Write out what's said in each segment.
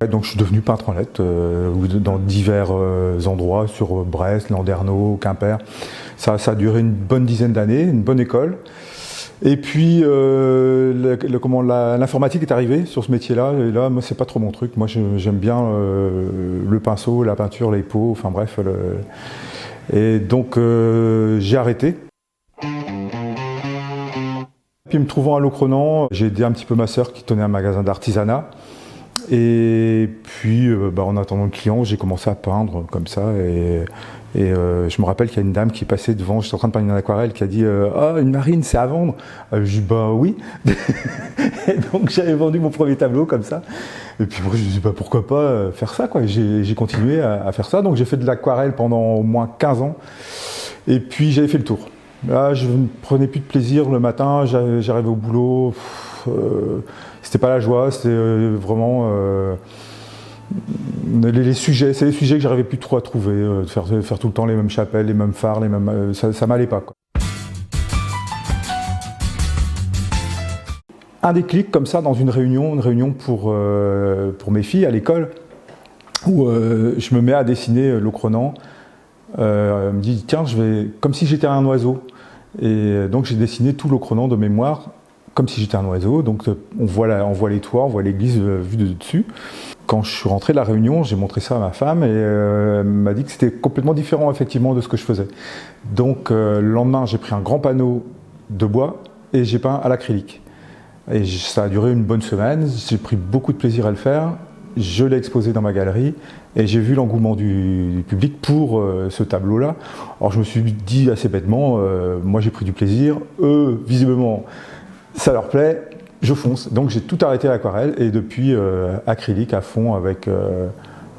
Donc je suis devenu peintre en lettres dans divers endroits, sur Brest, Landerneau, Quimper. Ça a duré une bonne dizaine d'années, une bonne école. Et puis l'informatique est arrivée sur ce métier-là, et là, moi, c'est pas trop mon truc. Moi, j'aime bien le pinceau, la peinture, les pots, enfin bref. Et donc, j'ai arrêté. Puis, me trouvant à Locronan, j'ai aidé un petit peu ma sœur qui tenait un magasin d'artisanat. Et puis, en attendant le client, j'ai commencé à peindre comme ça. Et je me rappelle qu'il y a une dame qui est passée devant, j'étais en train de peindre une aquarelle, qui a dit ah, une marine, c'est à vendre. Je dis bah oui. Et donc j'avais vendu mon premier tableau comme ça. Et puis moi, je me dis bah pourquoi pas faire ça, quoi. J'ai continué à faire ça. Donc j'ai fait de l'aquarelle pendant au moins 15 ans. Et puis j'avais fait le tour. Là, je ne prenais plus de plaisir le matin, j'arrivais au boulot. C'était pas la joie, c'était vraiment les sujets, c'est les sujets que j'arrivais plus trop à trouver, faire tout le temps les mêmes chapelles, les mêmes phares, ça m'allait pas, quoi. Un déclic comme ça dans une réunion pour mes filles à l'école, où je me mets à dessiner Locronan. Elle me dit tiens, comme si j'étais un oiseau. Et donc j'ai dessiné tout Locronan de mémoire comme si j'étais un oiseau. Donc on voit les toits, on voit l'église vue de dessus. Quand je suis rentré de la réunion, j'ai montré ça à ma femme et elle m'a dit que c'était complètement différent effectivement de ce que je faisais. Donc le lendemain, j'ai pris un grand panneau de bois et j'ai peint à l'acrylique. Et ça a duré une bonne semaine, j'ai pris beaucoup de plaisir à le faire. Je l'ai exposé dans ma galerie et j'ai vu l'engouement du public pour ce tableau-là. Alors je me suis dit assez bêtement, moi j'ai pris du plaisir, eux visiblement ça leur plaît, je fonce. Donc j'ai tout arrêté l'aquarelle et depuis acrylique à fond avec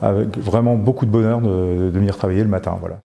vraiment beaucoup de bonheur de venir travailler le matin. Voilà.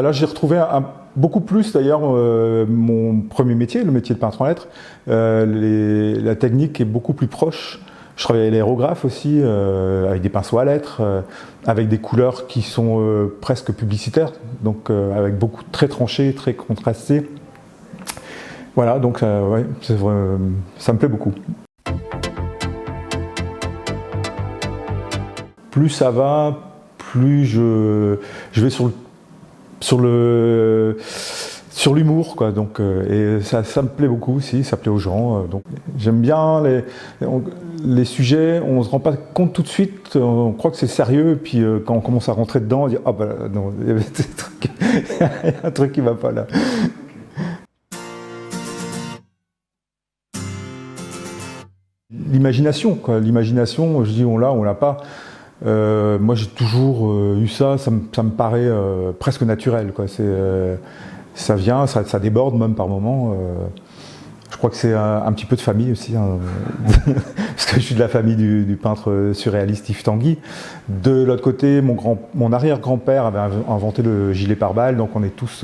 Là, j'ai retrouvé beaucoup plus d'ailleurs mon premier métier, le métier de peintre en lettres. La technique est beaucoup plus proche. Je travaille à l'aérographe aussi, avec des pinceaux à lettres, avec des couleurs qui sont presque publicitaires, donc avec beaucoup très tranchées, très contrastées. Voilà, donc ouais, ça me plaît beaucoup. Plus ça va, plus je vais sur l'humour, quoi. Donc et ça me plaît beaucoup aussi, ça plaît aux gens. Donc j'aime bien les sujets, on se rend pas compte tout de suite, on croit que c'est sérieux, et puis quand on commence à rentrer dedans, on dit ah bah non, il y avait un truc qui va pas là. L'imagination, quoi. L'imagination, je dis on l'a pas. Moi j'ai toujours eu ça me paraît presque naturel, quoi. Ça vient, ça déborde même par moments. Je crois que c'est un petit peu de famille aussi, hein, parce que je suis de la famille du peintre surréaliste Yves Tanguy. De l'autre côté, mon arrière-grand-père avait inventé le gilet pare-balles, donc on est tous...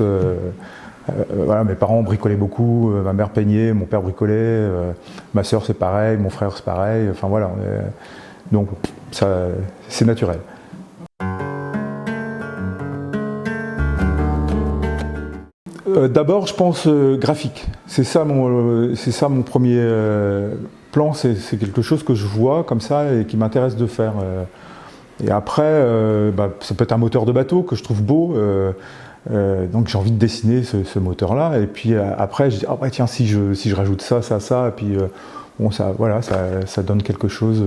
voilà, mes parents bricolaient beaucoup, ma mère peignait, mon père bricolait, ma sœur c'est pareil, mon frère c'est pareil, enfin voilà. Donc c'est naturel. D'abord, je pense graphique. C'est ça mon premier plan. C'est quelque chose que je vois comme ça et qui m'intéresse de faire. Et après, ça peut être un moteur de bateau que je trouve beau. Donc j'ai envie de dessiner ce moteur-là. Et puis après, je dis ah ouais tiens si je rajoute ça, et puis bon ça donne quelque chose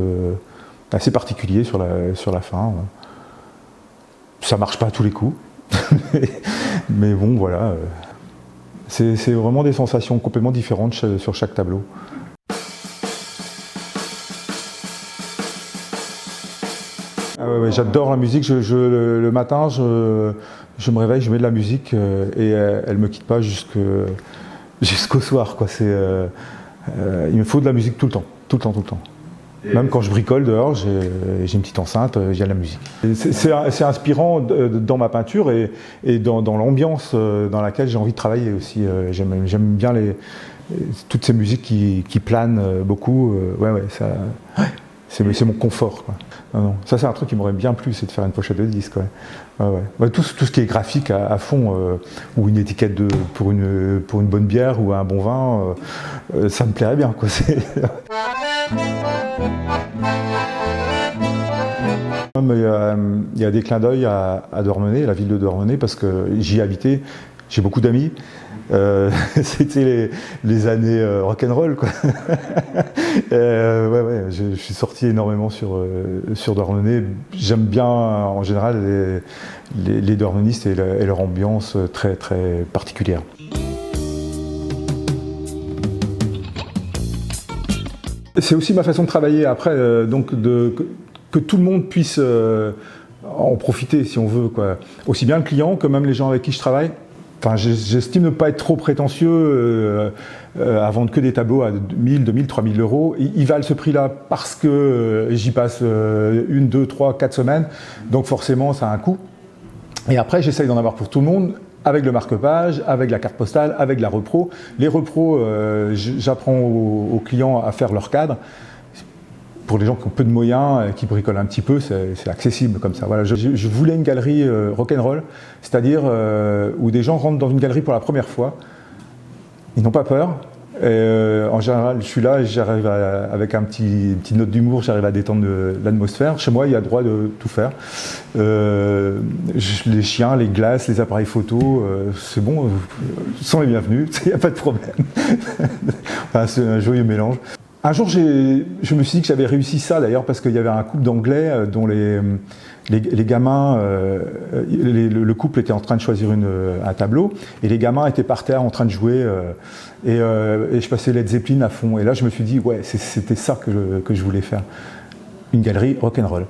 assez particulier sur la fin. Ça marche pas à tous les coups, mais bon voilà. C'est vraiment des sensations complètement différentes sur chaque tableau. ouais, j'adore la musique. Le matin, je me réveille, je mets de la musique et elle me quitte pas jusqu'au soir, quoi. Il me faut de la musique tout le temps, tout le temps, tout le temps. Même quand je bricole dehors, j'ai une petite enceinte, il y a de la musique. C'est inspirant dans ma peinture et dans l'ambiance dans laquelle j'ai envie de travailler aussi. J'aime bien toutes ces musiques qui planent beaucoup. C'est mon confort, quoi. Non. Ça, c'est un truc qui m'aurait bien plu, c'est de faire une pochette de disque. Ouais. Tout ce qui est graphique à fond, ou une étiquette pour une bonne bière ou un bon vin, ça me plairait bien, quoi. Il y a des clins d'œil à Douarnenez, la ville de Douarnenez, parce que j'y ai habité, j'ai beaucoup d'amis. C'était les années rock'n'roll, quoi. Je suis sorti énormément sur Douarnenez. J'aime bien en général les douarnenistes et leur ambiance très très particulière. C'est aussi ma façon de travailler après, que tout le monde puisse en profiter si on veut, quoi. Aussi bien le client que même les gens avec qui je travaille. Enfin, j'estime ne pas être trop prétentieux à vendre que des tableaux à 1000, 2000, 3000 euros. Ils valent ce prix-là parce que j'y passe 1, 2, 3, 4 semaines. Donc forcément, ça a un coût. Et après, j'essaye d'en avoir pour tout le monde, avec le marque-page, avec la carte postale, avec la repro. Les repros, j'apprends aux clients à faire leur cadre. Pour les gens qui ont peu de moyens et qui bricolent un petit peu, c'est accessible comme ça. Voilà, je voulais une galerie rock'n'roll, c'est-à-dire où des gens rentrent dans une galerie pour la première fois, ils n'ont pas peur. En général, je suis là et j'arrive avec une petite note d'humour, j'arrive à détendre l'atmosphère. Chez moi, il y a droit de tout faire. Les chiens, les glaces, les appareils photo, c'est bon, ils sont les bienvenus, il n'y a pas de problème. Enfin, c'est un joyeux mélange. Un jour, je me suis dit que j'avais réussi ça d'ailleurs parce qu'il y avait un couple d'Anglais dont les gamins, le couple était en train de choisir un tableau et les gamins étaient par terre en train de jouer et je passais Led Zeppelin à fond. Et là, je me suis dit, ouais, c'était ça que je voulais faire. Une galerie rock'n'roll.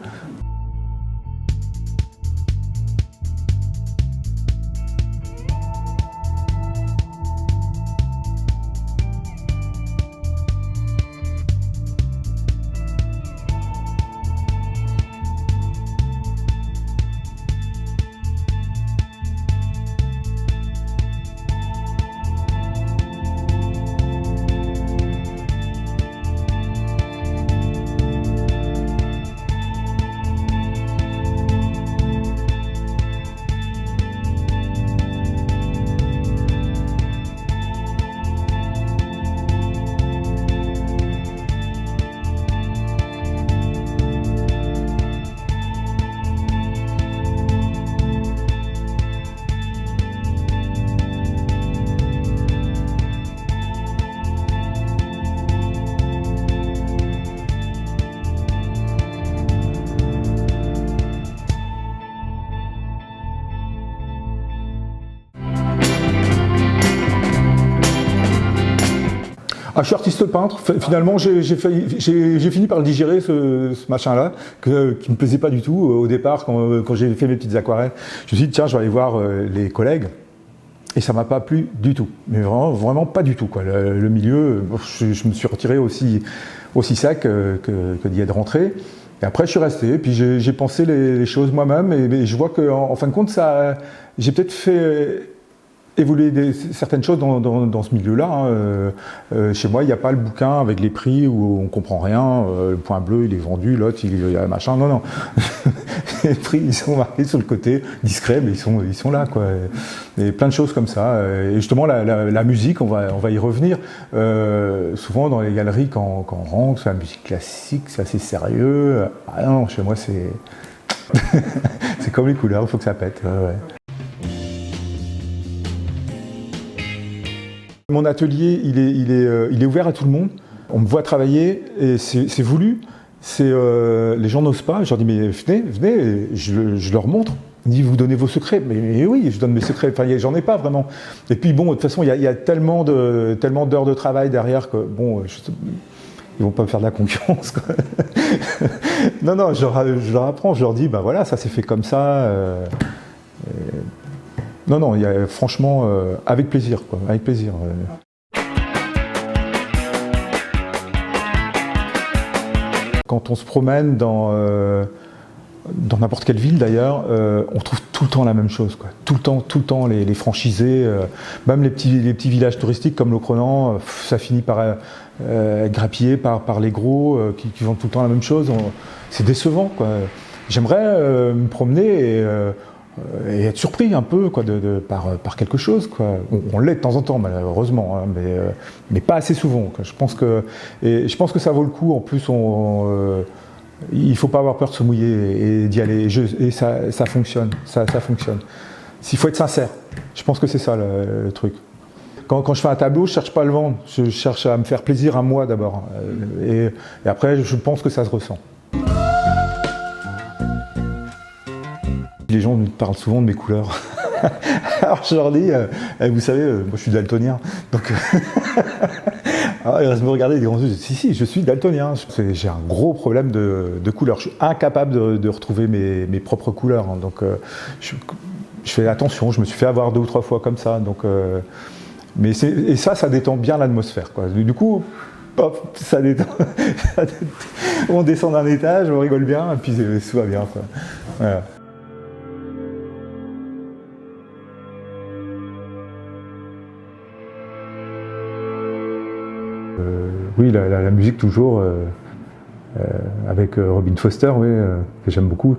Ah, je suis artiste peintre. Finalement, j'ai fini par le digérer, ce machin-là, qui me plaisait pas du tout au départ quand j'ai fait mes petites aquarelles. Je me suis dit, tiens, je vais aller voir les collègues. Et ça m'a pas plu du tout. Mais vraiment, vraiment pas du tout, quoi. Le milieu, je me suis retiré aussi sec que d'y être rentré. Et après, je suis resté. Puis j'ai pensé les choses moi-même. Et je vois qu'en fin de compte, j'ai peut-être fait évoluer certaines choses dans ce milieu-là. Chez moi, il n'y a pas le bouquin avec les prix où on ne comprend rien. Le point bleu, il est vendu, l'autre, il y a machin. Non. Les prix, ils sont marqués sur le côté, discrets, mais ils sont là, quoi. Et plein de choses comme ça. Et justement, la musique, on va y revenir. Souvent, dans les galeries, quand on rentre, c'est la musique classique, c'est assez sérieux. Ah non, chez moi, c'est c'est comme les couleurs, il faut que ça pète. Ouais. Mon atelier, il est ouvert à tout le monde. On me voit travailler et c'est voulu. Les gens n'osent pas. Je leur dis, mais venez, je leur montre. Ils disent, vous donnez vos secrets. Mais oui, je donne mes secrets. Enfin, j'en ai pas vraiment. Et puis bon, de toute façon, il y a tellement d'heures de travail derrière que bon, Ils vont pas me faire de la concurrence, quoi. Non, non, je leur apprends, je leur dis, ben voilà, ça s'est fait comme ça. Non, non, franchement, avec plaisir, quoi, avec plaisir. Quand on se promène dans n'importe quelle ville d'ailleurs, on trouve tout le temps la même chose, quoi. Tout le temps les franchisés, même les petits villages touristiques comme Locronan, ça finit par être grappillé par les gros qui vendent tout le temps la même chose. C'est décevant, quoi. J'aimerais me promener et être surpris un peu, quoi, par quelque chose, quoi. On l'est de temps en temps, malheureusement, hein, mais pas assez souvent, quoi. Je pense que ça vaut le coup. En plus, il ne faut pas avoir peur de se mouiller et d'y aller. Et ça fonctionne. Ça fonctionne. Il faut être sincère. Je pense que c'est ça le truc. Quand je fais un tableau, je ne cherche pas à le vendre. Je cherche à me faire plaisir à moi d'abord. Et après, je pense que ça se ressent. Les gens me parlent souvent de mes couleurs. Alors je leur dis, vous savez, moi je suis daltonien. Donc alors, ils restent me regarder des grands yeux. Si, je suis daltonien. J'ai un gros problème de couleurs. Je suis incapable de retrouver mes propres couleurs. Hein. Donc je fais attention. Je me suis fait avoir 2 ou 3 fois comme ça. Donc, et ça détend bien l'atmosphère, quoi. Du coup, hop, ça détend. On descend d'un étage, on rigole bien, et puis tout va bien, quoi. Voilà. Oui, la musique toujours, avec Robin Foster, oui, que j'aime beaucoup.